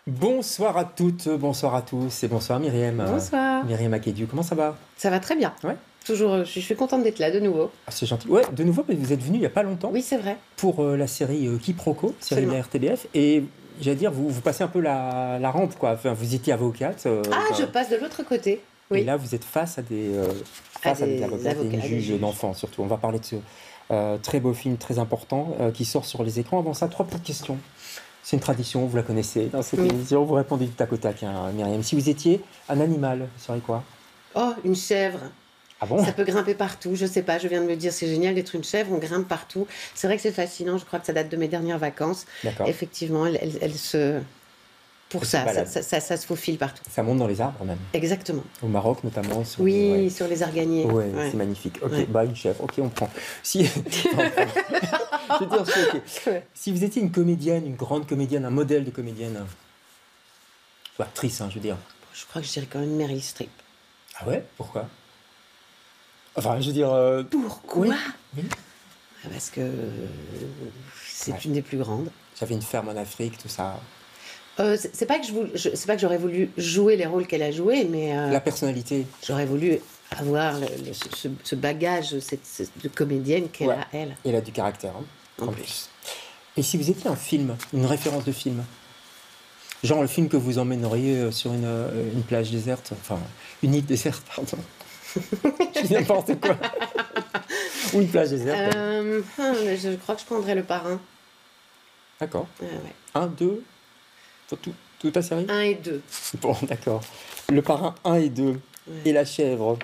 Bonsoir à toutes, bonsoir à tous et bonsoir Myriam. Bonsoir. Myriam Akédiou, comment ça va? Ça va très bien. Ouais. Toujours, je suis contente d'être là de nouveau. Ah, c'est gentil. Ouais, de nouveau, mais vous êtes venu il n'y a pas longtemps Oui, c'est vrai. pour la série Quiproquo, série de la RTBF. Et j'allais dire, vous passez un peu la rampe, quoi. Enfin, vous étiez avocate. Je passe de l'autre côté. Oui. Et là, vous êtes face à des avocates et une juge d'enfants, surtout. On va parler de ce très beau film, très important, qui sort sur les écrans. Avant ça, 3 petites questions. C'est une tradition, vous la connaissez. Dans cette émission, vous répondez du tac au tac, hein, Myriam. Si vous étiez un animal, vous seriez quoi? Oh, une chèvre. Ah bon? Ça peut grimper partout, je sais pas, je viens de me dire, c'est génial d'être une chèvre, on grimpe partout. C'est vrai que c'est fascinant, je crois que ça date de mes dernières vacances. D'accord. Effectivement, elle se... Pour ça se faufile partout. Ça monte dans les arbres même. Exactement. Au Maroc notamment. Sur les arganiers. Ouais. C'est magnifique. Ok, une chèvre, ok, on prend. Si... je veux dire, si vous étiez une comédienne, une grande comédienne, un modèle de comédienne, ou actrice, je veux dire. Je crois que je dirais quand même Meryl Streep. Ah ouais? Pourquoi? Enfin, je veux dire... Pourquoi? Oui. Parce que c'est une des plus grandes. J'avais une ferme en Afrique, tout ça. C'est pas que j'aurais voulu jouer les rôles qu'elle a joués, mais la personnalité. J'aurais voulu avoir ce bagage de comédienne qu'elle a, elle. Et elle a du caractère, en plus. Et si vous étiez un film, une référence de film, genre le film que vous emmèneriez sur une plage déserte, enfin une île déserte, pardon. Je dis n'importe quoi. Ou une plage déserte. Je crois que je prendrais Le Parrain. D'accord. Ouais. 1, 2. Toute la série? 1 et 2. Bon, d'accord. Le Parrain 1 et 2. Ouais. Et La Chèvre.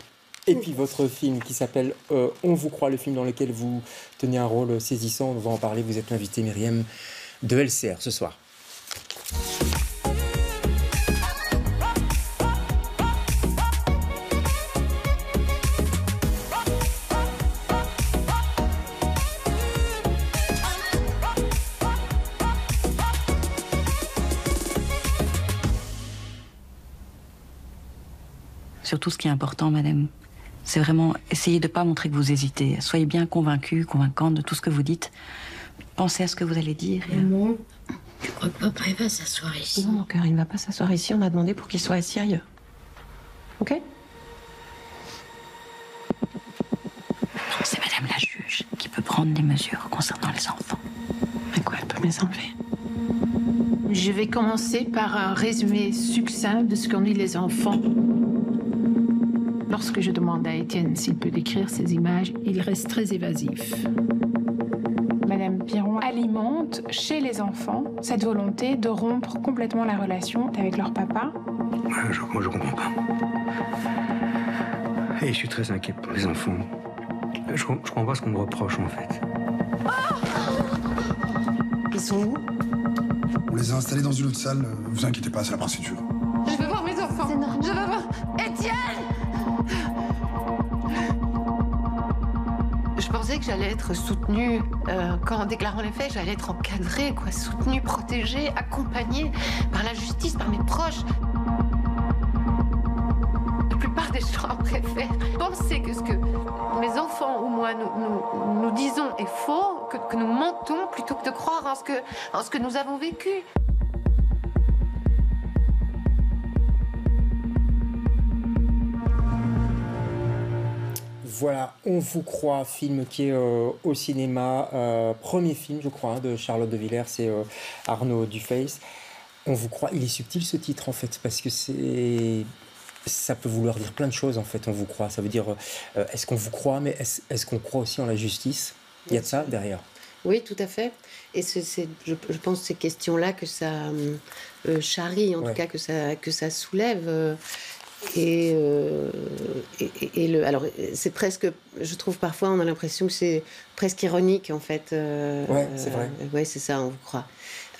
Et puis votre film qui s'appelle On vous croit, le film dans lequel vous tenez un rôle saisissant. On va en parler. Vous êtes l'invité, Myriam, de LCR ce soir. Surtout, ce qui est important, madame, c'est vraiment essayer de ne pas montrer que vous hésitez. Soyez bien convaincue, convaincante de tout ce que vous dites. Pensez à ce que vous allez dire. Maman, tu crois que papa il va s'asseoir ici? Non, mon cœur, il ne va pas s'asseoir ici. On a demandé pour qu'il soit assis ailleurs. Ok? C'est madame la juge qui peut prendre des mesures concernant les enfants. À quoi elle peut me les enlever? Je vais commencer par un résumé succinct de ce qu'ont dit les enfants. Lorsque je demande à Étienne s'il peut décrire ces images, il reste très évasif. Madame Piron alimente chez les enfants cette volonté de rompre complètement la relation avec leur papa. Moi, je comprends pas. Et je suis très inquiet pour les enfants. Je comprends pas ce qu'on me reproche, en fait. Ils sont où? On les a installés dans une autre salle. Vous inquiétez pas, c'est la procédure. Je veux voir mes enfants. Je veux voir Étienne. Je pensais que j'allais être soutenue, en déclarant les faits, j'allais être encadrée, soutenue, protégée, accompagnée par la justice, par mes proches. La plupart des gens préfèrent penser que ce que mes enfants ou moi nous disons est faux, que nous mentons, plutôt que de croire en ce que nous avons vécu. Voilà, On vous croit, film qui est au cinéma, premier film je crois de Charlotte de Villers, c'est Arnaud Dufay. On vous croit, il est subtil ce titre en fait, parce que ça peut vouloir dire plein de choses en fait, on vous croit. Ça veut dire, est-ce qu'on vous croit, mais est-ce qu'on croit aussi en la justice? Il y a de ça derrière. Oui, tout à fait. Et je pense ces questions-là que ça charrie, en tout cas que ça soulève. Alors c'est presque, je trouve parfois on a l'impression que c'est presque ironique en fait. C'est vrai. Ouais, c'est ça, on vous croit.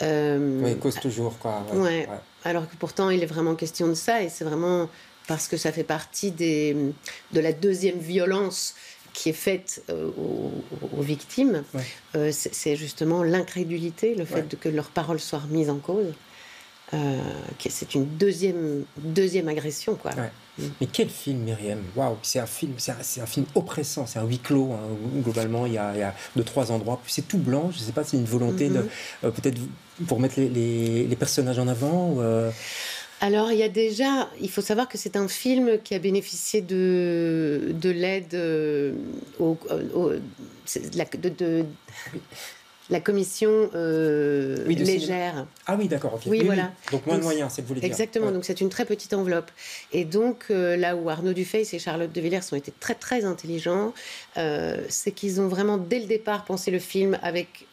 Oui, cause toujours quoi. Ouais. Alors que pourtant il est vraiment question de ça, et c'est vraiment parce que ça fait partie de la deuxième violence qui est faite aux victimes. C'est justement l'incrédulité, le fait que leurs paroles soient remises en cause. C'est une deuxième agression, quoi. Ouais. Mais quel film, Myriam! Waouh, c'est un film oppressant, c'est un huis clos, hein, où globalement il y a 2-3 endroits, c'est tout blanc. Je ne sais pas, c'est une volonté de peut-être pour mettre les personnages en avant. Alors, il faut savoir que c'est un film qui a bénéficié de l'aide de la commission légère. Ah oui, d'accord. Okay. Oui, voilà. Donc moins de moyens, c'est ce que vous voulez dire. Exactement. Ouais. Donc c'est une très petite enveloppe. Et donc là où Arnaud Dufeil et Charlotte de Villers ont été très très intelligents, c'est qu'ils ont vraiment dès le départ pensé le film avec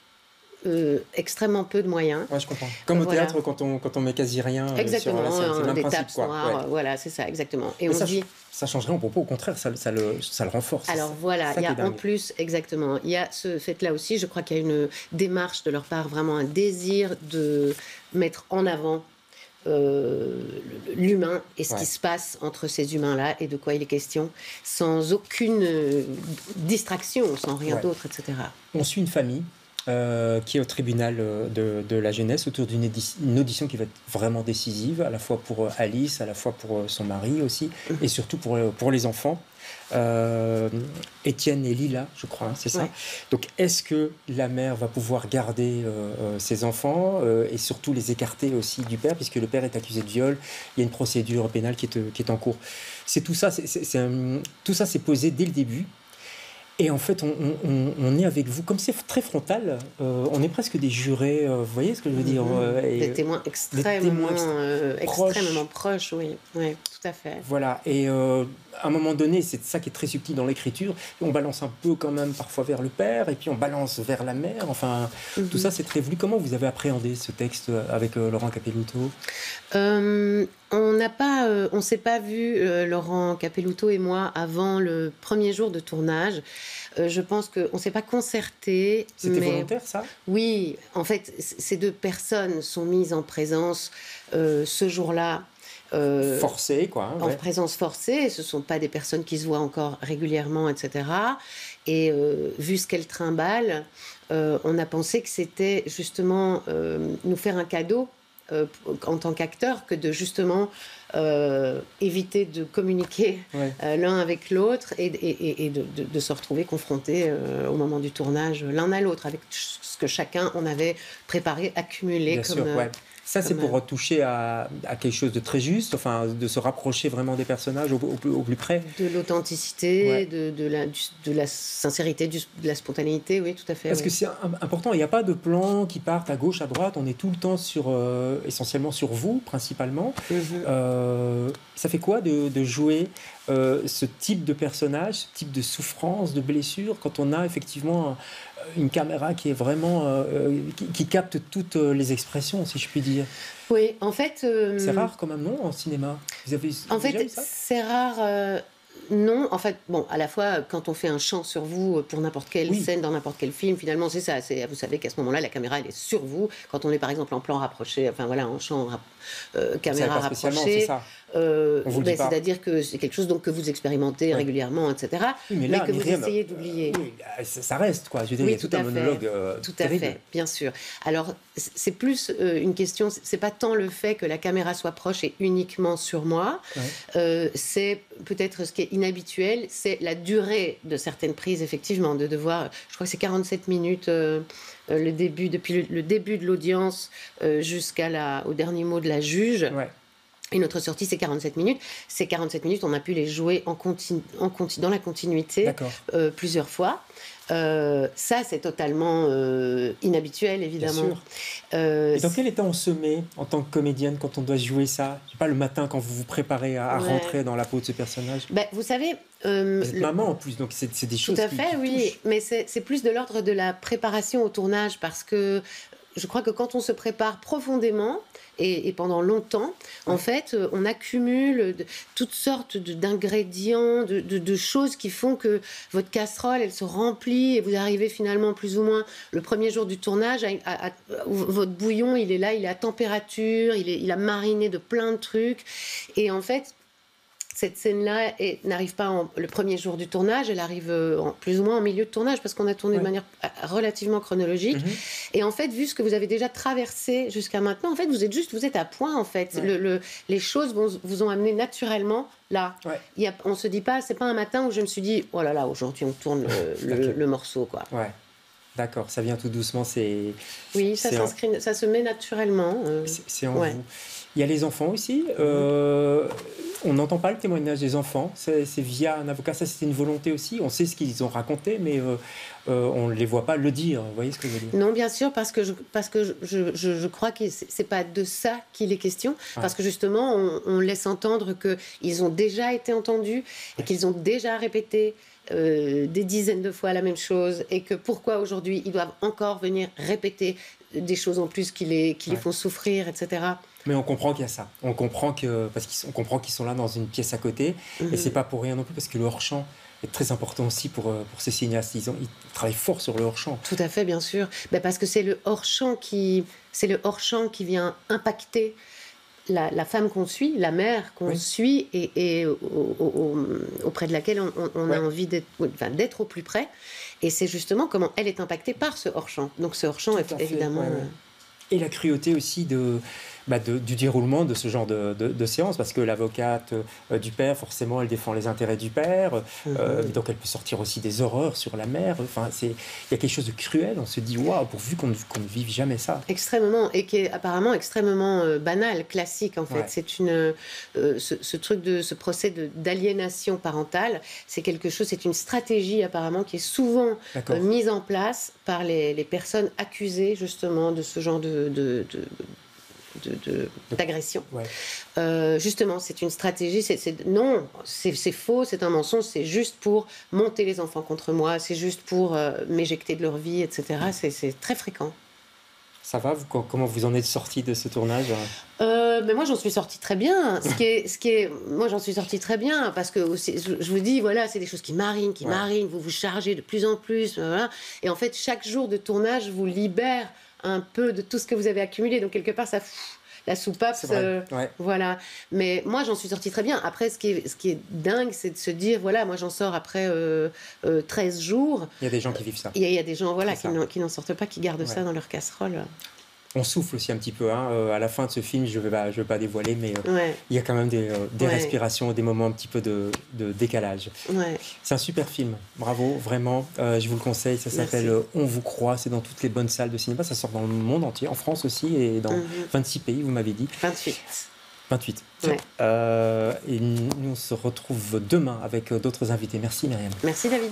extrêmement peu de moyens. Ouais, je comprends. Comme au théâtre, quand on met quasi rien exactement, sur la scène, c'est le même des principe, tapes noires, ouais. Voilà, c'est ça, exactement. Et mais on ça, dit... ça change rien au propos, au contraire, ça le renforce. Alors voilà, il y a en plus, exactement, il y a ce fait-là aussi, je crois qu'il y a une démarche de leur part, vraiment un désir de mettre en avant l'humain et ce qui se passe entre ces humains-là et de quoi il est question, sans aucune distraction, sans rien d'autre, etc. On suit une famille qui est au tribunal de la jeunesse autour d'une audition qui va être vraiment décisive, à la fois pour Alice, à la fois pour son mari aussi, et surtout pour les enfants. Étienne et Lila, je crois, hein, c'est ça. Donc, est-ce que la mère va pouvoir garder ses enfants et surtout les écarter aussi du père, puisque le père est accusé de viol, il y a une procédure pénale qui est en cours. C'est tout ça, tout ça s'est posé dès le début. Et en fait, on est avec vous, comme c'est très frontal, on est presque des jurés, vous voyez ce que je veux dire des témoins extrêmement proches, oui, tout à fait. Voilà, et à un moment donné, c'est ça qui est très subtil dans l'écriture, on balance un peu quand même parfois vers le père, et puis on balance vers la mère, enfin, tout ça c'est très voulu. Comment vous avez appréhendé ce texte avec Laurent Capelluto ? On s'est pas vu, Laurent Capelluto et moi, avant le premier jour de tournage. Je pense qu'on ne s'est pas concerté. C'était volontaire, ça ? Oui, en fait, ces deux personnes sont mises en présence ce jour-là. Forcées, quoi. En présence forcée. Ce ne sont pas des personnes qui se voient encore régulièrement, etc. Et vu ce qu'elles trimballent, on a pensé que c'était justement nous faire un cadeau en tant qu'acteur que de justement éviter de communiquer l'un avec l'autre et de se retrouver confrontés au moment du tournage l'un à l'autre avec ce que chacun on avait préparé, accumulé. Bien sûr, ça, c'est pour toucher à quelque chose de très juste, enfin, de se rapprocher vraiment des personnages au plus près. De l'authenticité, de la sincérité, de la spontanéité, oui, tout à fait. Parce que c'est important, il n'y a pas de plans qui partent à gauche, à droite, on est tout le temps essentiellement sur vous, principalement. Ça fait quoi de jouer ce type de personnage, ce type de souffrance, de blessure, quand on a effectivement une caméra qui est vraiment qui capte toutes les expressions, si je puis dire. Oui, en fait... c'est rare quand même, non, en cinéma. Vous avez en fait, c'est rare... non, en fait, bon, à la fois, quand on fait un champ sur vous pour n'importe quelle scène dans n'importe quel film, finalement, c'est ça. Vous savez qu'à ce moment-là, la caméra, elle est sur vous. Quand on est, par exemple, en plan rapproché, enfin voilà, en champ caméra rapprochée, c'est-à-dire que c'est quelque chose donc, que vous expérimentez régulièrement, etc. Oui, mais que vous essayez d'oublier. Oui, ça reste, quoi. Je veux dire, il y a tout un monologue tout à fait, bien sûr. Alors, c'est plus une question, c'est pas tant le fait que la caméra soit proche et uniquement sur moi, c'est peut-être ce qui est inhabituel, c'est la durée de certaines prises, effectivement, de devoir, je crois que c'est 47 minutes depuis le début de l'audience jusqu'au dernier mot de la juge. Et notre sortie, c'est 47 minutes. Ces 47 minutes, on a pu les jouer dans la continuité plusieurs fois. Ça, c'est totalement inhabituel, évidemment. Bien sûr. Et dans quel état on se met en tant que comédienne quand on doit jouer ça ? Je sais pas, le matin quand vous vous préparez à rentrer dans la peau de ce personnage. Vous savez... vous êtes maman en plus, donc c'est des choses qui touchent. Mais c'est plus de l'ordre de la préparation au tournage, parce que je crois que quand on se prépare profondément et pendant longtemps, en fait, on accumule toutes sortes d'ingrédients, de choses qui font que votre casserole, elle se remplit et vous arrivez finalement plus ou moins le premier jour du tournage, votre bouillon, il est là, il est à température, il a mariné de plein de trucs. Et en fait, cette scène-là n'arrive pas le premier jour du tournage, elle arrive plus ou moins en milieu de tournage, parce qu'on a tourné de manière relativement chronologique. Et en fait, vu ce que vous avez déjà traversé jusqu'à maintenant, en fait, vous êtes à point, en fait. Les choses vous ont amené naturellement là. On se dit pas, c'est pas un matin où je me suis dit, oh là là, aujourd'hui on tourne le morceau, quoi. Ouais. D'accord, ça vient tout doucement, Oui, ça se met naturellement. C'est en vous. Il y a les enfants aussi. On n'entend pas le témoignage des enfants. C'est via un avocat. Ça, c'était une volonté aussi. On sait ce qu'ils ont raconté, mais on ne les voit pas le dire. Vous voyez ce que je veux dire? Non, bien sûr, parce que je crois que c'est pas de ça qu'il est question. Parce que justement, on laisse entendre qu'ils ont déjà été entendus et qu'ils ont déjà répété des dizaines de fois la même chose, et que pourquoi aujourd'hui ils doivent encore venir répéter des choses en plus qui les font souffrir, etc. Mais on comprend qu'il y a ça. On comprend qu'ils sont là dans une pièce à côté, et c'est pas pour rien non plus, parce que le hors-champ est très important aussi pour ces cinéastes. Ils travaillent fort sur le hors-champ. Tout à fait, bien sûr. Parce que c'est le hors-champ qui vient impacter la femme qu'on suit, la mère qu'on suit, et auprès de laquelle on a envie d'être au plus près. Et c'est justement comment elle est impactée par ce hors-champ. Donc ce hors-champ est évidemment... Et la cruauté aussi du déroulement de ce genre de séance, parce que l'avocate du père, forcément, elle défend les intérêts du père, donc elle peut sortir aussi des horreurs sur la mère. Enfin, il y a quelque chose de cruel. On se dit, waouh, pourvu qu'on ne vive jamais ça. Extrêmement, et qui est apparemment extrêmement banal, classique en fait. C'est ce procès d'aliénation parentale, c'est une stratégie apparemment qui est souvent mise en place par les personnes accusées justement de ce genre d'agression. Justement, c'est une stratégie, non, c'est faux, c'est un mensonge, c'est juste pour monter les enfants contre moi, c'est juste pour m'éjecter de leur vie, etc. C'est très fréquent. Ça va, comment vous en êtes sortie de ce tournage? Mais moi, j'en suis sortie très bien. Moi, j'en suis sortie très bien, parce que je vous dis, voilà, c'est des choses qui marinent, vous vous chargez de plus en plus, voilà. Et en fait, chaque jour de tournage vous libère un peu de tout ce que vous avez accumulé. Donc, quelque part, la soupape, voilà. Mais moi, j'en suis sortie très bien. Après, ce qui est dingue, c'est de se dire, voilà, moi, j'en sors après 13 jours. Il y a des gens qui vivent ça. Il y a des gens, voilà, qui n'en sortent pas, qui gardent ça dans leur casserole. On souffle aussi un petit peu. À la fin de ce film, je vais pas dévoiler, mais il y a quand même des respirations, des moments un petit peu de décalage. C'est un super film. Bravo, vraiment. Je vous le conseille. Ça s'appelle On vous croit. C'est dans toutes les bonnes salles de cinéma. Ça sort dans le monde entier, en France aussi, et dans 26 pays, vous m'avez dit. 28. Et nous, on se retrouve demain avec d'autres invités. Merci, Myriam. Merci, David.